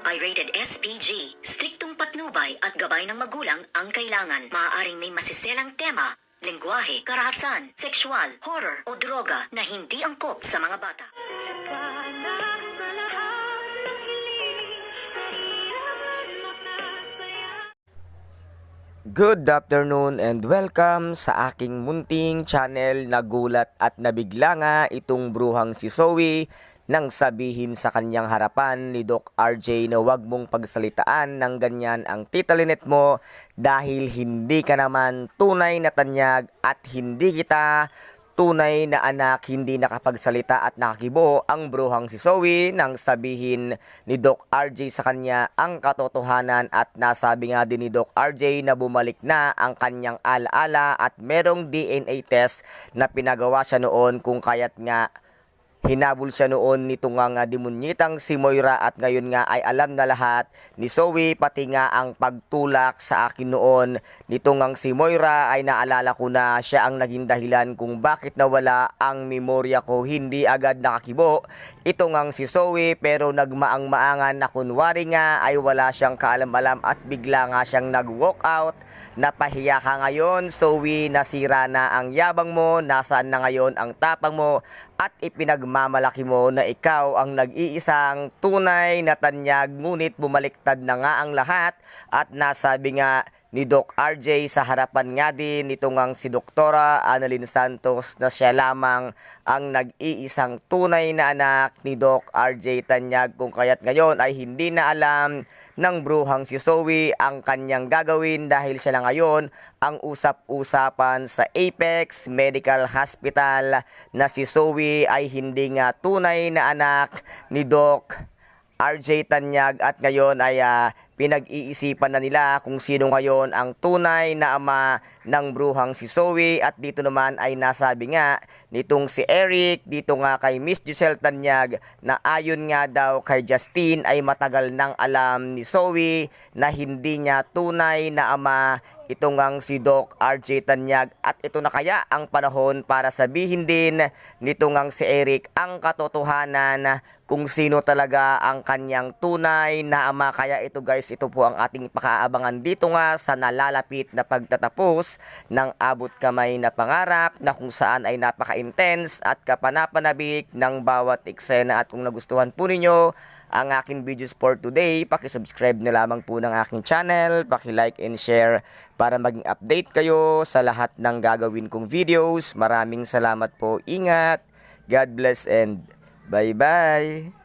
Pirated SPG. Striktong patnubay at gabay ng magulang ang kailangan. Maaaring may masiselang tema, lengguwahe, karahasan, sexual, horror o droga na hindi angkop sa mga bata. Good afternoon and welcome sa aking munting channel. Nagulat at nabigla nga itong bruhang si Zoe nang sabihin sa kanyang harapan ni Doc RJ na wag mong pagsalitaan ng ganyan ang Tita Lynette mo dahil hindi ka naman tunay na tanyag at hindi kita tunay na anak. Hindi nakapagsalita at nakakibo ang bruhang si Zoe nang sabihin ni Doc RJ sa kanya ang katotohanan, at nasabi nga din ni Doc RJ na bumalik na ang kanyang alaala at merong DNA test na pinagawa siya noon kung kaya't nga hinabol siya noon nito nga demonyitang si Moira, at ngayon nga ay alam na lahat ni Zoe, pati nga ang pagtulak sa akin noon nito nga si Moira ay naalala ko na siya ang naging dahilan kung bakit nawala ang memorya ko. Hindi agad nakakibo ito nga si Zoe, pero nagmaang-maangan na kunwari nga ay wala siyang kaalam-alam at bigla nga siyang nag-walk out. Napahiya ka ngayon, Zoe, nasira na ang yabang mo, nasaan na ngayon ang tapang mo, at ipinagmamalaki mo na ikaw ang nag-iisang tunay na tanyag, ngunit bumaliktad na nga ang lahat. At nasabi nga ni Doc RJ sa harapan nga din nito ngang si Doktora Annalyn Santos na siya lamang ang nag-iisang tunay na anak ni Doc RJ Tanyag, kung kaya't ngayon ay hindi na alam ng bruhang si Zoe ang kanyang gagawin dahil siya lang ngayon ang usap-usapan sa Apex Medical Hospital na si Zoe ay hindi nga tunay na anak ni Doc RJ Tanyag, at ngayon ay pinag-iisipan na nila kung sino ngayon ang tunay na ama ng bruhang si Zoe. At dito naman ay nasabi nga nitong si Eric dito nga kay Miss Giselle Tanyag na ayon nga daw kay Justine ay matagal nang alam ni Zoe na hindi niya tunay na ama ito ngang si Doc RJ Tanyag, at ito na kaya ang panahon para sabihin din nito ngang si Eric ang katotohanan kung sino talaga ang kanyang tunay na ama. Kaya ito guys, ito po ang ating pakaabangan dito nga sa nalalapit na pagtatapos ng Abot Kamay na Pangarap, na kung saan ay napaka-intense at kapanapanabik ng bawat eksena. At kung nagustuhan po ninyo ang aking videos for today, paki-subscribe na lamang po ng aking channel, paki-like and share para maging update kayo sa lahat ng gagawin kong videos. Maraming salamat po, ingat, God bless and bye-bye!